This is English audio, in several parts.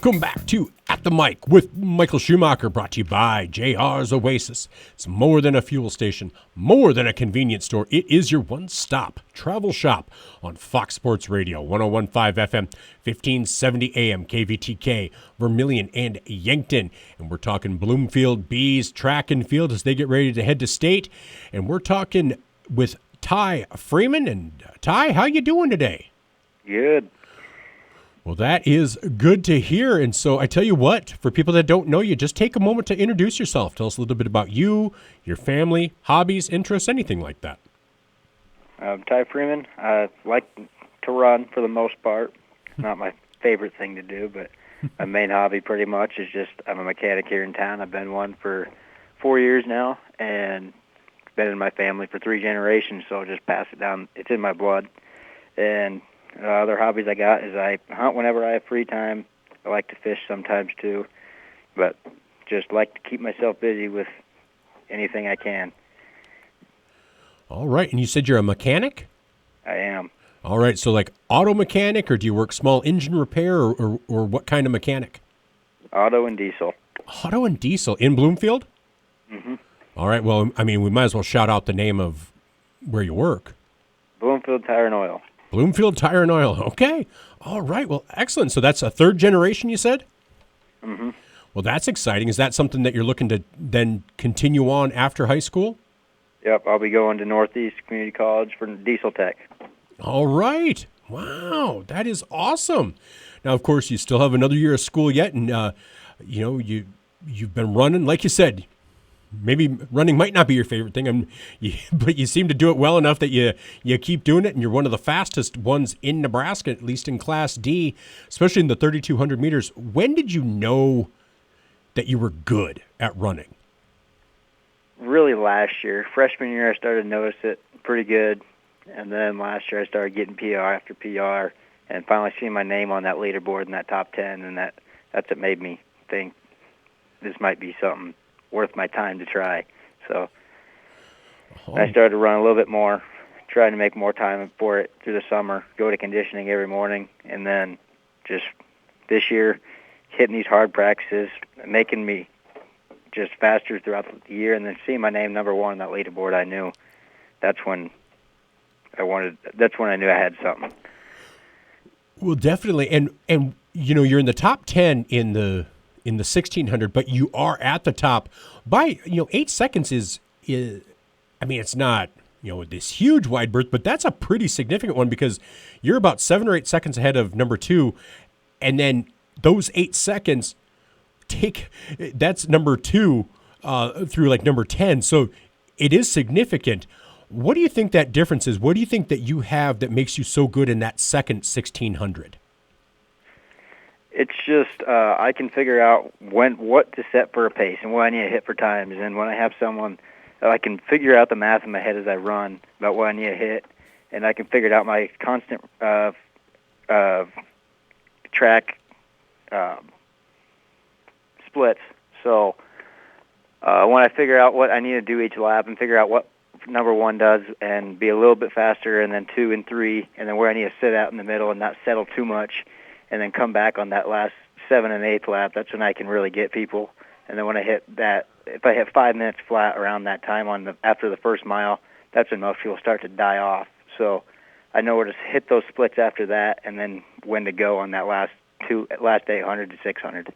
Welcome back to At the Mic with Michael Schumacher, brought to you by JR's Oasis. It's more than a fuel station, more than a convenience store. It is your one-stop travel shop on Fox Sports Radio, 101.5 FM, 1570 AM, KVTK, Vermilion and Yankton. And we're talking Bloomfield Bees track and field as they get ready to head to state. And we're talking with Ty Freeman. And Ty, how you doing today? Good. Well, that is good to hear. And so I tell you what, for people that don't know you, just take a moment to introduce yourself. Tell us a little bit about you, your family, hobbies, interests, anything like that. I'm Ty Freeman. I like to run for the most part. Not my favorite thing to do, but my main hobby pretty much is just I'm a mechanic here in town. I've been one for 4 years now, and been in my family for 3 generations, so I'll just pass it down. It's in my blood. And other hobbies I got is I hunt whenever I have free time. I like to fish sometimes too, but just like to keep myself busy with anything I can. All right. And you said you're a mechanic? I am. All right. So like auto mechanic, or do you work small engine repair, or what kind of mechanic? Auto and diesel. Auto and diesel in Bloomfield? Mm-hmm. All right. Well, I mean, we might as well shout out the name of where you work. Bloomfield Tire and Oil. Bloomfield Tire and Oil. Okay. All right. Well, excellent. So that's a 3rd generation, you said? Mm-hmm. Well, that's exciting. Is that something that you're looking to then continue on after high school? Yep, I'll be going to Northeast Community College for diesel tech. All right. Wow. That is awesome. Now, of course, you still have another year of school yet, and, you've been running. Like you said, maybe running might not be your favorite thing, but you seem to do it well enough that you keep doing it, and you're one of the fastest ones in Nebraska, at least in Class D, especially in the 3,200 meters. When did you know that you were good at running? Really last year. Freshman year I started to notice it pretty good, and then last year I started getting PR after PR, and finally seeing my name on that leaderboard in that top 10, and that's what made me think this might be something worth my time to try. So I started to run a little bit more, trying to make more time for it through the summer, go to conditioning every morning, and then just this year hitting these hard practices, making me just faster throughout the year, and then seeing my name number 1 on that leaderboard, I knew that's when I knew I had something. Well, definitely. And you're in the top 10 in the 1600, but you are at the top by 8 seconds is I mean, it's not this huge wide berth, but that's a pretty significant one, because you're about 7 or 8 seconds ahead of number 2, and then those 8 seconds that's number 2 through like number 10. So it is significant. What do you think that difference is? What do you think that you have that makes you so good in that second 1600? It's just I can figure out what to set for a pace and what I need to hit for times. And when I have someone, I can figure out the math in my head as I run about what I need to hit, and I can figure out my constant track splits. So when I figure out what I need to do each lap and figure out what number 1 does and be a little bit faster, and then 2 and 3, and then where I need to sit out in the middle and not settle too much, and then come back on that last 7th and 8th lap, that's when I can really get people. And then when I hit that, if I hit 5 minutes flat around that time after the first mile, that's when most people start to die off. So I know where to hit those splits after that, and then when to go on that last 800 to 600.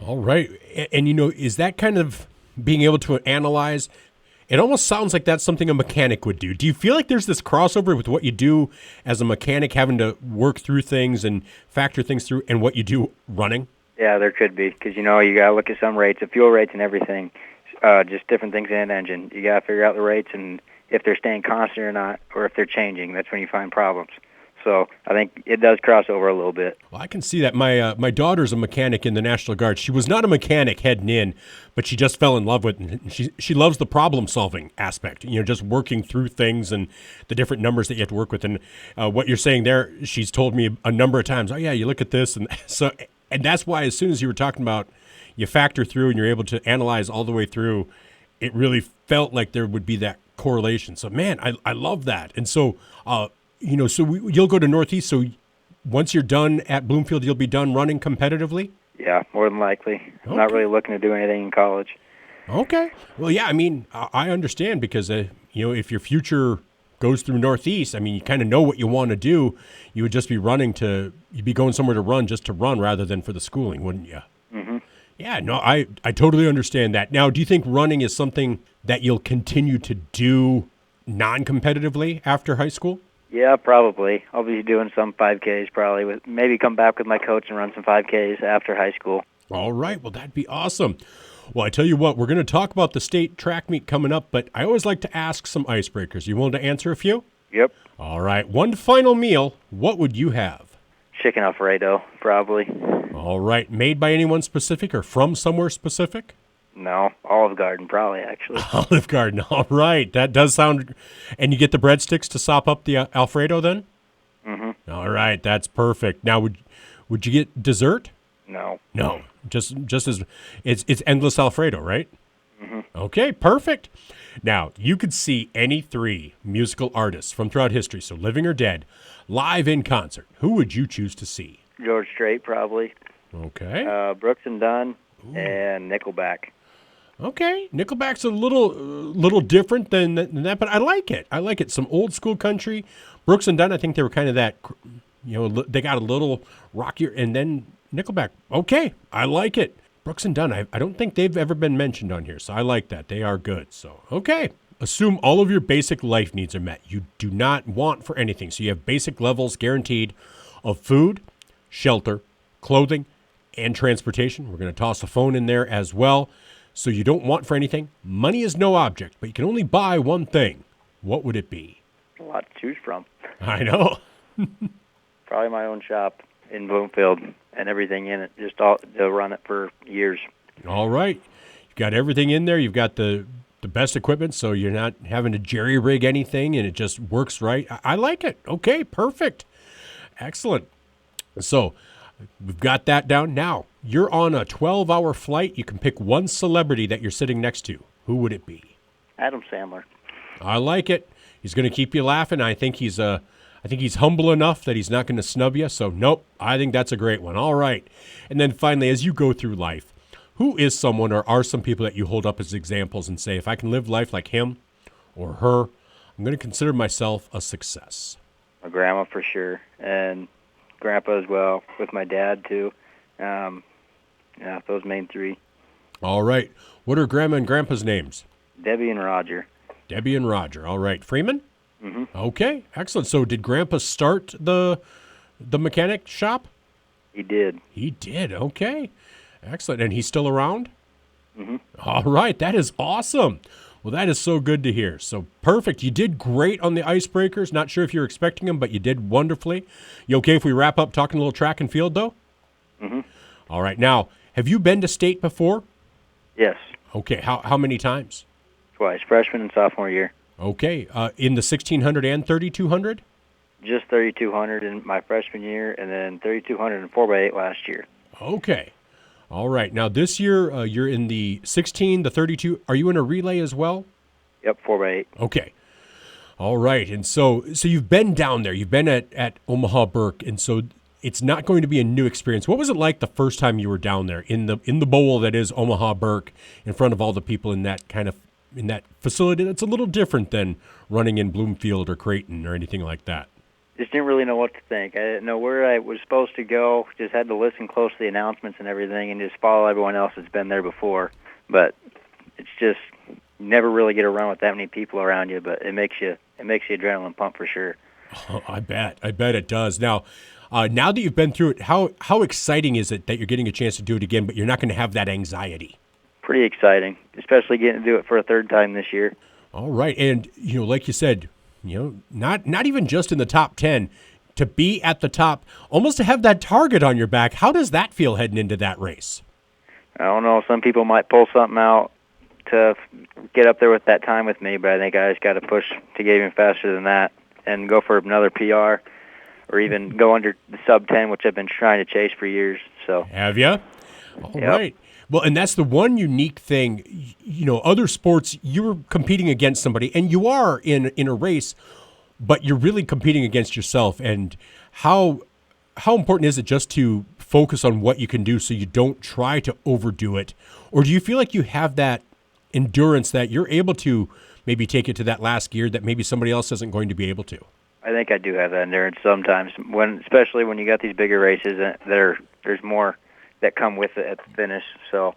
All right. And is that kind of being able to analyze? It almost sounds like that's something a mechanic would do. Do you feel like there's this crossover with what you do as a mechanic, having to work through things and factor things through, and what you do running? Yeah, there could be, because you got to look at some rates, the fuel rates and everything, just different things in an engine. You got to figure out the rates and if they're staying constant or not, or if they're changing. That's when you find problems. So I think it does cross over a little bit. Well, I can see that. My daughter's a mechanic in the National Guard. She was not a mechanic heading in, but she just fell in love with it. And she loves the problem-solving aspect, just working through things and the different numbers that you have to work with. And what you're saying there, she's told me a number of times, oh, yeah, you look at this. And that's why as soon as you were talking about you factor through and you're able to analyze all the way through, it really felt like there would be that correlation. So, man, I love that. And so, so you'll go to Northeast. So once you're done at Bloomfield, you'll be done running competitively? Yeah, more than likely. I'm not really looking to do anything in college. Okay. Well, yeah, I mean, I understand because, if your future goes through Northeast, I mean, you kind of know what you want to do. You would just be you'd be going somewhere to run just to run rather than for the schooling, wouldn't you? Mm-hmm. Yeah, no, I totally understand that. Now, do you think running is something that you'll continue to do non-competitively after high school? Yeah, probably. I'll be doing some 5Ks probably. Maybe come back with my coach and run some 5Ks after high school. All right. Well, that'd be awesome. Well, I tell you what, we're going to talk about the state track meet coming up, but I always like to ask some icebreakers. You willing to answer a few? Yep. All right. One final meal. What would you have? Chicken Alfredo, probably. All right. Made by anyone specific or from somewhere specific? No, Olive Garden, probably, actually. Olive Garden. All right. That does sound... And you get the breadsticks to sop up the Alfredo then? Mm-hmm. All right. That's perfect. Now, would you get dessert? No. No. Just as... It's endless Alfredo, right? Mm-hmm. Okay. Perfect. Now, you could see any three musical artists from throughout history, so living or dead, live in concert. Who would you choose to see? George Strait, probably. Okay. Brooks and Dunn, and Nickelback. Okay, Nickelback's a little different than that, but I like it. I like it. Some old school country. Brooks and Dunn, I think they were kind of that, they got a little rockier, and then Nickelback. Okay, I like it. Brooks and Dunn, I don't think they've ever been mentioned on here, so I like that. They are good. So, okay. Assume all of your basic life needs are met. You do not want for anything, so you have basic levels guaranteed of food, shelter, clothing, and transportation. We're going to toss a phone in there as well. So you don't want for anything. Money is no object, but you can only buy one thing. What would it be? A lot to choose from. I know. Probably my own shop in Bloomfield and everything in it, just to run it for years. All right. You've got everything in there. You've got the best equipment, so you're not having to jerry-rig anything, and it just works right. I like it. Okay, perfect. Excellent. So we've got that down. Now, you're on a 12-hour flight. You can pick one celebrity that you're sitting next to. Who would it be? Adam Sandler. I like it. He's going to keep you laughing. I think he's humble enough that he's not going to snub you. So, nope, I think that's a great one. All right. And then finally, as you go through life, who is someone or are some people that you hold up as examples and say, if I can live life like him or her, I'm going to consider myself a success? My grandma for sure, and grandpa as well, with my dad too. Yeah, those main three. All right. What are Grandma and Grandpa's names? Debbie and Roger. Debbie and Roger. All right. Freeman? Mm-hmm. Okay. Excellent. So did Grandpa start the mechanic shop? He did. He did. Okay. Excellent. And he's still around? Mm-hmm. All right. That is awesome. Well, that is so good to hear. So perfect. You did great on the icebreakers. Not sure if you're expecting them, but you did wonderfully. You okay if we wrap up talking a little track and field, though? Mm-hmm. All right. Now, have you been to state before? Yes. Okay. How many times? Twice, freshman and sophomore year. Okay. In the 1600 and 3200? Just 3200 in my freshman year, and then 3200 and 4x8 last year. Okay. All right. Now, this year, you're in the 16, the 32. Are you in a relay as well? Yep, 4x8. Okay. All right. And so you've been down there. You've been at Omaha Burke, and so it's not going to be a new experience. What was it like the first time you were down there in the bowl that is Omaha Burke, in front of all the people in that facility that's a little different than running in Bloomfield or Creighton or anything like that? Just didn't really know what to think. I didn't know where I was supposed to go. Just had to listen close to the announcements and everything, and just follow everyone else that's been there before. But it's just you never really get around with that many people around you. But it makes you adrenaline pump for sure. Oh, I bet it does. Now that you've been through it, how exciting is it that you're getting a chance to do it again, but you're not going to have that anxiety? Pretty exciting, especially getting to do it for a third time this year. All right, and like you said, not even just in the top 10, to be at the top, almost to have that target on your back. How does that feel heading into that race? I don't know. Some people might pull something out to get up there with that time with me, but I think I just got to push to get even faster than that and go for another PR or even go under the sub 10, which I've been trying to chase for years. So have you? All right. Well, and that's the one unique thing, other sports, you're competing against somebody, and you are in a race, but you're really competing against yourself. And how how important is it just to focus on what you can do so you don't try to overdo it? Or do you feel like you have that endurance that you're able to maybe take it to that last gear that maybe somebody else isn't going to be able to? I think I do have that endurance sometimes, especially when you got these bigger races, there's more that come with it at the finish. So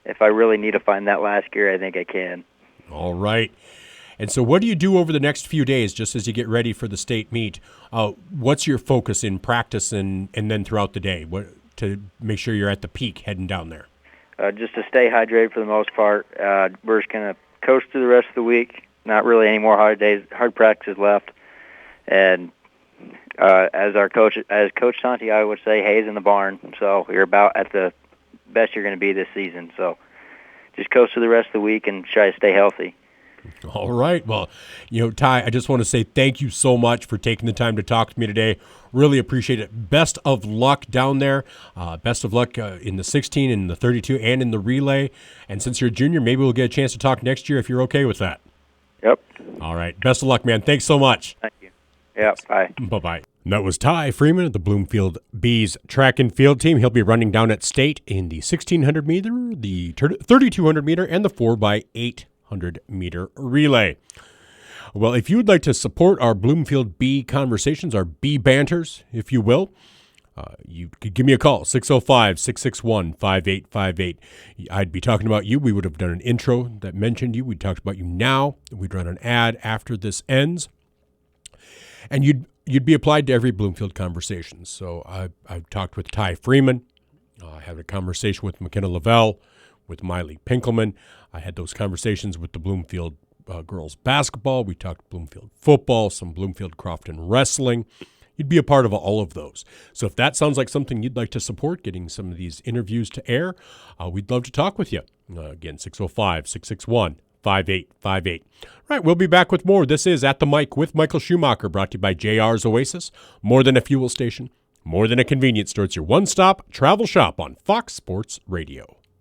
if I really need to find that last gear, I think I can. All right. And so what do you do over the next few days just as you get ready for the state meet? What's your focus in practice and then throughout the day to make sure you're at the peak heading down there? Just to stay hydrated for the most part. We're just going to coast through the rest of the week. Not really any more hard practices left. And as Coach Santiago would say, hay's in the barn. So you're about at the best you're going to be this season. So just coast through the rest of the week and try to stay healthy. All right. Well, Ty, I just want to say thank you so much for taking the time to talk to me today. Really appreciate it. Best of luck down there. Best of luck in the 16, in the 32, and in the relay. And since you're a junior, maybe we'll get a chance to talk next year if you're okay with that. Yep. All right. Best of luck, man. Thanks so much. Thank you. Yep. Bye. Bye-bye. And that was Ty Freeman of the Bloomfield Bees track and field team. He'll be running down at state in the 1,600 meter, the 3,200 meter, and the 4x800-meter relay. Well, if you would like to support our Bloomfield Bee conversations, our Bee Banters, if you will, you could give me a call, 605-661-5858. I'd be talking about you. We would have done an intro that mentioned you. We talked about you now. We'd run an ad after this ends. And you'd be applied to every Bloomfield conversation. So I've talked with Ty Freeman. I had a conversation with McKenna Lavelle, with Miley Pinkelman. I had those conversations with the Bloomfield girls basketball. We talked Bloomfield football, some Bloomfield Crofton wrestling. You'd be a part of all of those. So if that sounds like something you'd like to support, getting some of these interviews to air, we'd love to talk with you. Again, 605-661-5858. Right, we'll be back with more. This is At the Mic with Michael Schumacher, brought to you by JR's Oasis. More than a fuel station, more than a convenience store. It's your one-stop travel shop on Fox Sports Radio.